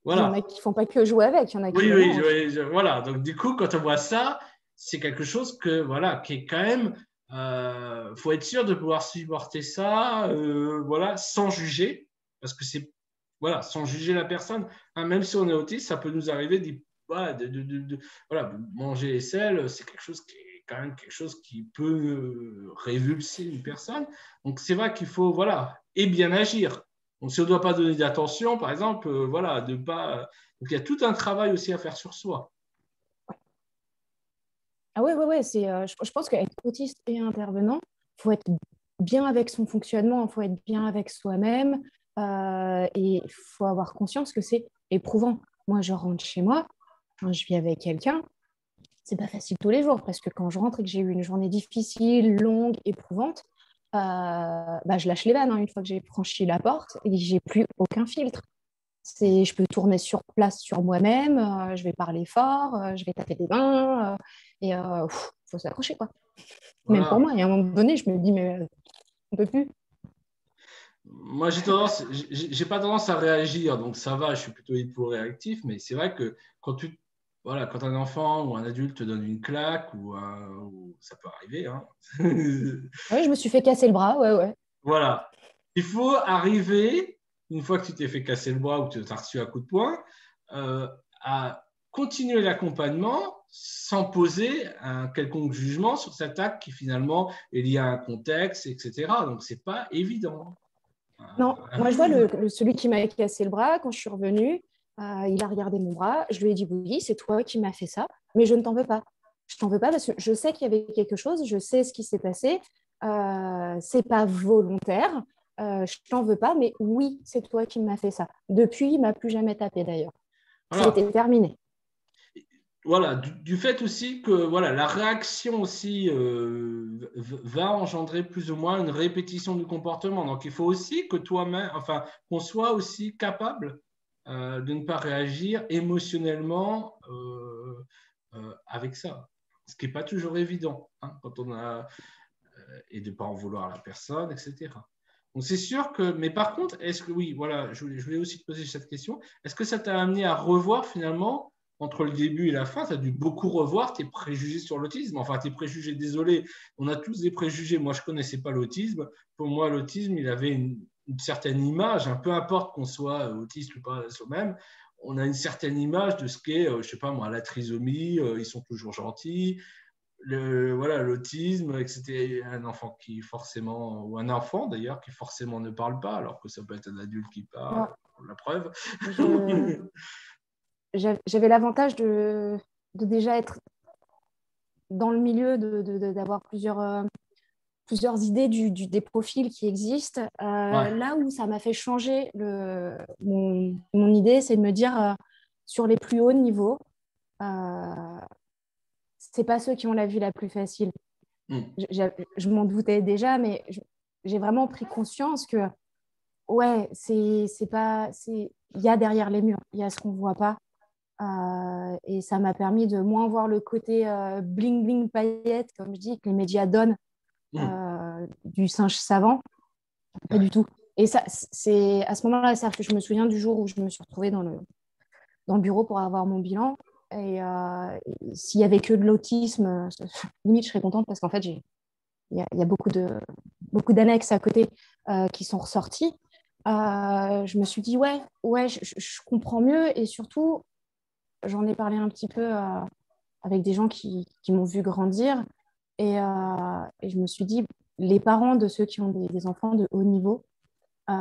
Il y en Voilà. a qui font pas que jouer avec, il y en a qui Oui, le oui, mangent. voilà. Donc, du coup, quand on voit ça, c'est quelque chose voilà, qui est quand même, faut être sûr de pouvoir supporter ça, voilà, sans juger, parce que c'est, voilà, sans juger la personne. Hein, même si on est autiste, ça peut nous arriver voilà, voilà, manger les selles, c'est quelque chose qui est quand même quelque chose qui peut révulser une personne. Donc, c'est vrai qu'il faut, voilà, et bien agir. Donc, si on ne doit pas donner d'attention, par exemple, voilà, de pas. Donc, il y a tout un travail aussi à faire sur soi. Ah ouais, je pense qu'être autiste et intervenant, il faut être bien avec son fonctionnement, il faut être bien avec soi-même et il faut avoir conscience que c'est éprouvant. Moi, je rentre chez moi, quand je vis avec quelqu'un, c'est pas facile tous les jours parce que quand je rentre et que j'ai eu une journée difficile, longue, éprouvante, bah, je lâche les vannes hein, une fois que j'ai franchi la porte et j'ai plus aucun filtre. Je peux tourner sur place sur moi-même, je vais parler fort, je vais taper des mains, et il faut s'accrocher, quoi. Même pour Voilà. moi, il y a un moment donné, je me dis, mais on peut plus. Moi, j'ai pas tendance à réagir, donc ça va, je suis plutôt hypo-réactif, mais c'est vrai que voilà, quand un enfant ou un adulte te donne une claque, ça peut arriver, hein. Oui, je me suis fait casser le bras, ouais, ouais. Voilà. Il faut arriver, une fois que tu t'es fait casser le bras ou que tu as reçu un coup de poing, à continuer l'accompagnement sans poser un quelconque jugement sur cet acte qui finalement est lié à un contexte, etc. Donc, c'est pas évident. Non, moi je vois celui qui m'a cassé le bras, quand je suis revenue, il a regardé mon bras, je lui ai dit oui, c'est toi qui m'as fait ça, mais je ne t'en veux pas. Je t'en veux pas parce que je sais qu'il y avait quelque chose, je sais ce qui s'est passé, c'est pas volontaire, je t'en veux pas, mais oui, c'est toi qui m'as fait ça. Depuis, il m'a plus jamais tapé d'ailleurs. Voilà. C'était terminé. Voilà, du fait aussi que voilà, la réaction aussi va engendrer plus ou moins une répétition du comportement. Donc, il faut aussi que toi-même, enfin, qu'on soit aussi capable de ne pas réagir émotionnellement avec ça. Ce qui n'est pas toujours évident, hein, quand on a, et de ne pas en vouloir à la personne, etc. Donc, c'est sûr que, mais par contre, est-ce que, oui, voilà, je voulais aussi te poser cette question, est-ce que ça t'a amené à revoir finalement entre le début et la fin, tu as dû beaucoup revoir tes préjugés sur l'autisme. Enfin, tes préjugés, désolé, on a tous des préjugés. Moi, je ne connaissais pas l'autisme. Pour moi, l'autisme, il avait une certaine image, hein, peu importe qu'on soit autiste ou pas soi-même, on a une certaine image de ce qu'est, je ne sais pas moi, la trisomie, ils sont toujours gentils. Voilà, l'autisme, que c'était un enfant qui forcément, ou un enfant d'ailleurs, qui forcément ne parle pas, alors que ça peut être un adulte qui parle, Moi, pour la preuve. j'avais l'avantage de déjà être dans le milieu, d'avoir plusieurs idées des profils qui existent. Ouais. Là où ça m'a fait changer mon idée, c'est de me dire sur les plus hauts niveaux, c'est pas ceux qui ont la vie la plus facile. Mm. Je m'en doutais déjà, mais j'ai vraiment pris conscience que ouais, c'est pas, il y a derrière les murs, il y a ce qu'on voit pas. Et ça m'a permis de moins voir le côté bling bling paillettes, comme je dis, que les médias donnent Mm. du singe savant. Pas Ouais. du tout. Et ça, c'est à ce moment-là, je me souviens du jour où je me suis retrouvée dans le bureau pour avoir mon bilan. Et s'il y avait que de l'autisme, limite, je serais contente parce qu'en fait, il y a beaucoup d'annexes à côté qui sont ressorties. Je me suis dit, ouais, je comprends mieux. Et surtout, j'en ai parlé un petit peu avec des gens qui m'ont vu grandir. Et je me suis dit, les parents de ceux qui ont des enfants de haut niveau, euh,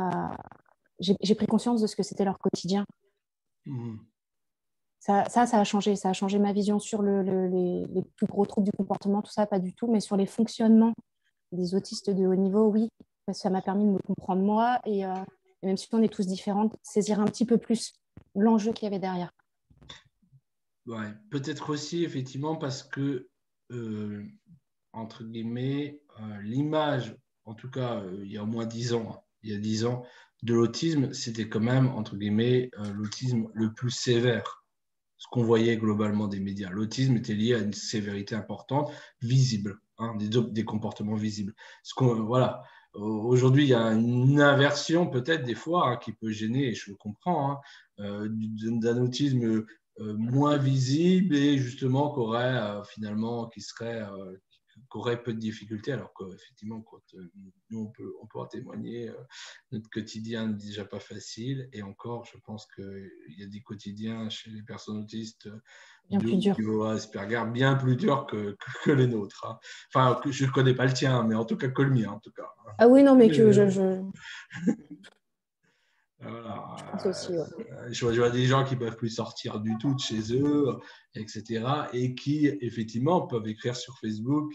j'ai pris conscience de ce que c'était leur quotidien. Mm. Ça a changé. Ça a changé ma vision sur les plus gros troubles du comportement, tout ça, pas du tout, mais sur les fonctionnements des autistes de haut niveau, oui, parce que ça m'a permis de me comprendre moi et même si on est tous différents, saisir un petit peu plus l'enjeu qu'il y avait derrière. Ouais. Peut-être aussi, effectivement, parce que, entre guillemets, l'image, en tout cas, il y a au moins 10 ans, hein, il y a 10 ans, de l'autisme, c'était quand même, entre guillemets, l'autisme le plus sévère. Ce qu'on voyait globalement des médias. L'autisme était lié à une sévérité importante, visible, hein, des comportements visibles. Voilà. Aujourd'hui, il y a une inversion peut-être des fois hein, qui peut gêner, et je le comprends, hein, d'un autisme moins visible et justement qui serait qu'aurait peu de difficultés, alors qu'effectivement, quand nous, on peut en témoigner, notre quotidien n'est déjà pas facile, et encore, je pense qu'il y a des quotidiens chez les personnes autistes Bien de plus dur. niveau Asperger bien plus durs que les nôtres. Hein. Enfin, je ne connais pas le tien, mais en tout cas que le mien, en tout cas. Ah oui, non, mais que Euh, je voilà. pense aussi, ouais. Je vois des gens qui ne peuvent plus sortir du tout de chez eux, etc. Et qui, effectivement, peuvent écrire sur Facebook,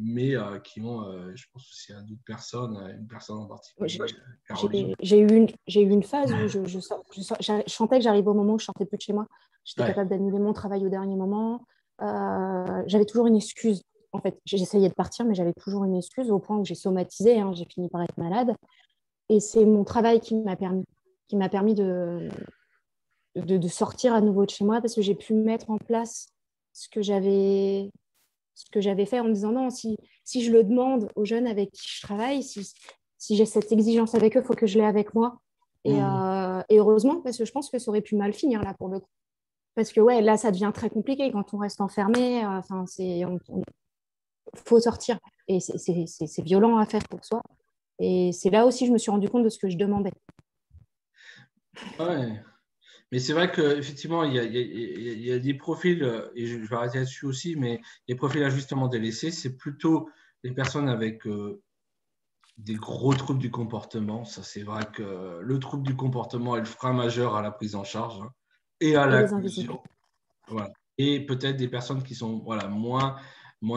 mais qui ont, je pense aussi à d'autres personnes, une personne en particulier, Caroline. J'ai eu une phase où je sentais que j'arrivais au moment où je sortais plus de chez moi. J'étais Ouais. capable d'annuler mon travail au dernier moment. J'avais toujours une excuse. En fait, j'essayais de partir, mais j'avais toujours une excuse au point où j'ai somatisé. Hein, j'ai fini par être malade. Et c'est mon travail qui m'a permis de sortir à nouveau de chez moi parce que j'ai pu mettre en place ce que j'avais fait en me disant non, si je le demande aux jeunes avec qui je travaille, si j'ai cette exigence avec eux, il faut que je l'ai avec moi. Et heureusement, parce que je pense que ça aurait pu mal finir là pour le coup. Parce que ouais, là, ça devient très compliqué quand on reste enfermé. Enfin, faut sortir. Et c'est violent à faire pour soi. Et c'est là aussi, je me suis rendu compte de ce que je demandais. Ouais. Mais c'est vrai qu'effectivement, il y a des profils, et je vais arrêter là-dessus aussi, mais les profils ajustement délaissés, c'est plutôt les personnes avec des gros troubles du comportement. Ça, c'est vrai que le trouble du comportement est le frein majeur à la prise en charge, hein, et à Et les invisibles. l'inclusion. Voilà. Et peut-être des personnes qui sont voilà, moins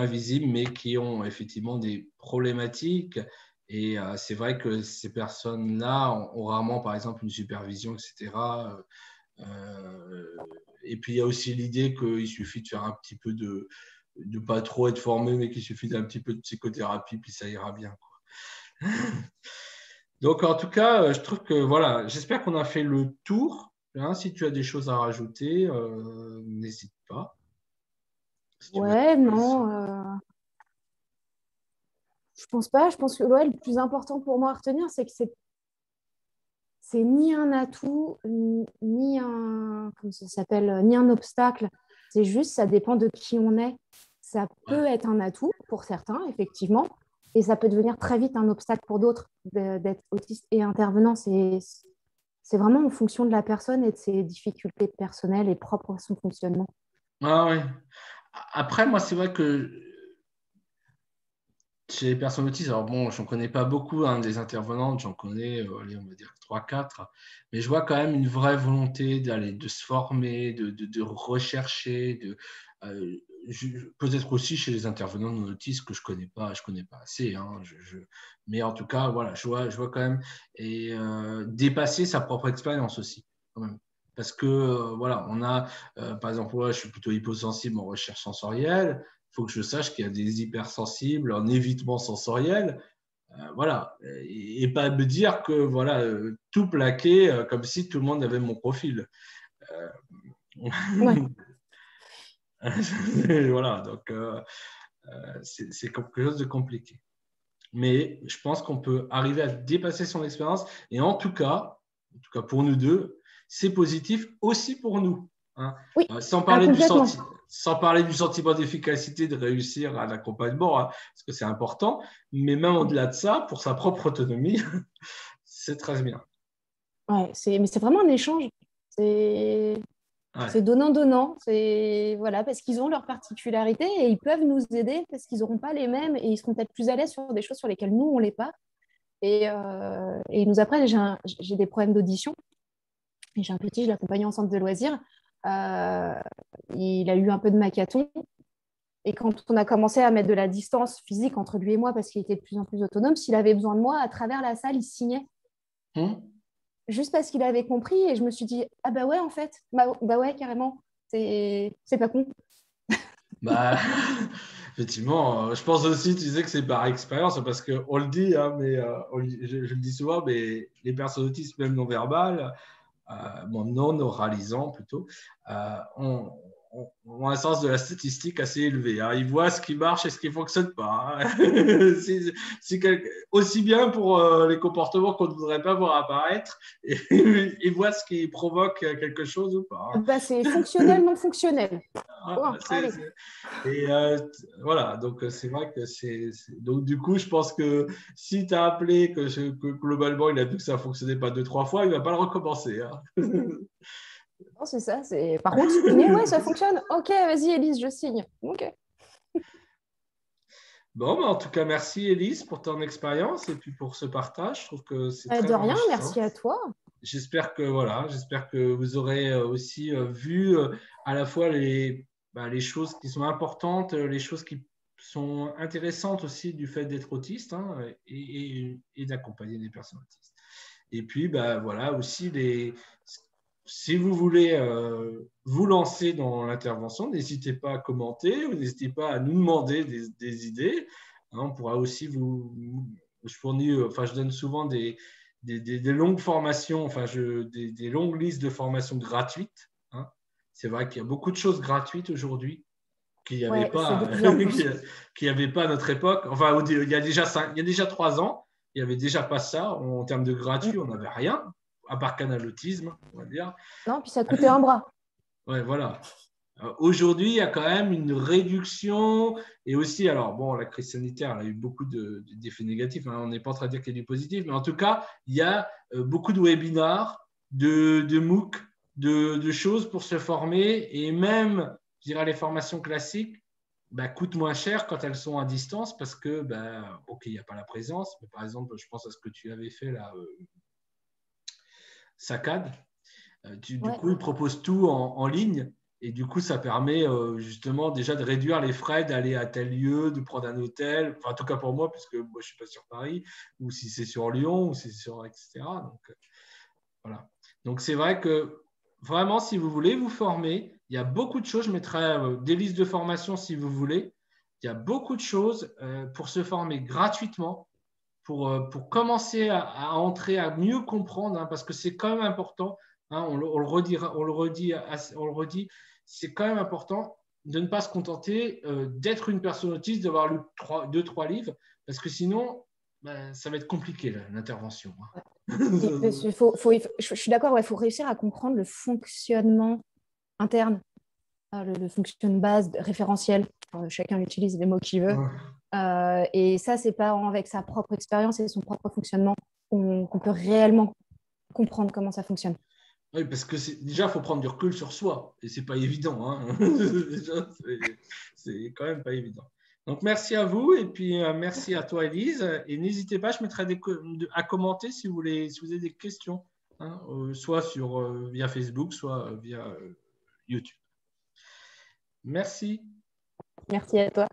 visibles, mais qui ont effectivement des problématiques. Et c'est vrai que ces personnes-là ont rarement, par exemple, une supervision, etc. Et puis, il y a aussi l'idée qu'il suffit de faire un petit peu de pas trop être formé, mais qu'il suffit d'un petit peu de psychothérapie, puis ça ira bien, quoi. Donc, en tout cas, je trouve que voilà, j'espère qu'on a fait le tour. Hein, si tu as des choses à rajouter, n'hésite pas. Si tu veux Ouais, être non, je pense pas. Je pense que ouais, le plus important pour moi à retenir, c'est que c'est ni un atout, ni un, comment ça s'appelle, ni un obstacle. C'est juste, ça dépend de qui on est. Ça peut être un atout pour certains, effectivement, et ça peut devenir très vite un obstacle pour d'autres d'être autiste et intervenant. C'est vraiment en fonction de la personne et de ses difficultés personnelles et propres à son fonctionnement. Ah ouais. Après, moi, c'est vrai que chez les personnes autistes, alors bon, j'en connais pas beaucoup hein, des intervenantes, j'en connais, allez, on va dire 3, 4, mais je vois quand même une vraie volonté de se former, de rechercher, euh, peut-être aussi chez les intervenants non autistes que je connais pas assez, hein, mais en tout cas, voilà, je vois quand même, et dépasser sa propre expérience aussi, quand même. Parce que, voilà, on a, par exemple, moi, je suis plutôt hyposensible en recherche sensorielle. Il faut que je sache qu'il y a des hypersensibles en évitement sensoriel, voilà, et pas me dire que voilà tout plaquer comme si tout le monde avait mon profil. Ouais. Voilà, donc c'est quelque chose de compliqué. Mais je pense qu'on peut arriver à dépasser son expérience et en tout cas pour nous deux, c'est positif aussi pour nous. Hein. Oui, Sans complètement. sans parler du sentiment d'efficacité de réussir à l'accompagnement, hein, parce que c'est important, mais même au-delà de ça, pour sa propre autonomie, c'est très bien. Ouais, mais c'est vraiment un échange. C'est Ouais. c'est donnant-donnant. C'est voilà, parce qu'ils ont leurs particularités et ils peuvent nous aider parce qu'ils n'auront pas les mêmes et ils seront peut-être plus à l'aise sur des choses sur lesquelles nous, on ne l'est pas. Et ils nous apprennent. J'ai des problèmes d'audition. Et j'ai un petit, je l'accompagne en centre de loisirs. Euh, il a eu un peu de macathon. Et quand on a commencé à mettre de la distance physique entre lui et moi, parce qu'il était de plus en plus autonome, s'il avait besoin de moi, à travers la salle, il signait. Juste parce qu'il avait compris. Et je me suis dit, ah bah ouais, en fait, bah ouais, carrément. C'est pas con. Bah, effectivement, je pense aussi, tu sais que c'est par expérience, parce qu'on le dit, hein, mais je le dis souvent, mais les personnes autistes, même non-verbales, non oralisants plutôt, ont un sens de la statistique assez élevé. Hein. Ils voient ce qui marche et ce qui ne fonctionne pas. Hein. Aussi bien pour les comportements qu'on ne voudrait pas voir apparaître, et ils voient ce qui provoque quelque chose ou pas. Hein. Bah, c'est fonctionnel, non fonctionnel. Bon, allez. Et voilà, donc c'est vrai que Donc, du coup, je pense que si tu as appelé que globalement il a vu que ça ne fonctionnait pas 2, 3 fois, il ne va pas le recommencer. Hein. Non, c'est ça. Par contre, signer, ouais, ça fonctionne. Ok, vas-y, Élise, je signe. Ok. Bon, bah, en tout cas, merci Élise pour ton expérience et puis pour ce partage. Je trouve que c'est très De rien, enrichissant. merci à toi. J'espère que vous aurez aussi vu à la fois les choses qui sont importantes, les choses qui sont intéressantes aussi du fait d'être autiste hein, et d'accompagner des personnes autistes. Et puis, bah, voilà, aussi, si vous voulez vous lancer dans l'intervention, n'hésitez pas à commenter ou n'hésitez pas à nous demander des idées. Hein, on pourra aussi je donne souvent des longues formations, des longues listes de formations gratuites. Hein. C'est vrai qu'il y a beaucoup de choses gratuites aujourd'hui qu'il n'y avait Ouais, c'est de pas, plus en plus. qu'il y avait pas à notre époque. Enfin, il y a déjà 3 ans. il n'y avait déjà pas ça. En termes de gratuit, on n'avait rien, à part Canal Autisme, on va dire. Non, puis ça coûtait un bras. Ouais, voilà. Aujourd'hui, il y a quand même une réduction et aussi, alors bon, la crise sanitaire elle a eu beaucoup d'effets négatifs, hein, on n'est pas en train de dire qu'il y a du positif, mais en tout cas, il y a beaucoup de webinars, de MOOC, de choses pour se former et même, je dirais, les formations classiques coûtent moins cher quand elles sont à distance parce que, ok, il n'y a pas la présence, mais par exemple, je pense à ce que tu avais fait là, SACAD. Du coup, ils proposent tout en ligne. Et du coup, ça permet justement déjà de réduire les frais d'aller à tel lieu, de prendre un hôtel. Enfin, en tout cas pour moi, puisque moi, je ne suis pas sur Paris, ou si c'est sur Lyon, ou si c'est sur, etc. Donc, voilà. Donc, c'est vrai que vraiment, si vous voulez vous former, il y a beaucoup de choses. Je mettrai des listes de formation si vous voulez. Il y a beaucoup de choses pour se former gratuitement pour commencer à entrer, à mieux comprendre, hein, parce que c'est quand même important, hein, on le redit, c'est quand même important de ne pas se contenter d'être une personne autiste, d'avoir lu 2-3 livres, parce que sinon, ça va être compliqué l'intervention. Je suis d'accord, il faut réussir à comprendre le fonctionnement interne, le fonctionnement base, référentiel. Chacun utilise les mots qu'il veut. Et ça, c'est pas avec sa propre expérience et son propre fonctionnement qu'on peut réellement comprendre comment ça fonctionne. Oui, parce que déjà, il faut prendre du recul sur soi. Et c'est pas évident. Hein. Déjà, c'est quand même pas évident. Donc, merci à vous. Et puis, merci à toi, Élise. Et n'hésitez pas, je mettrai à commenter si vous avez des questions, hein, soit via Facebook, soit via YouTube. Merci. Merci à toi.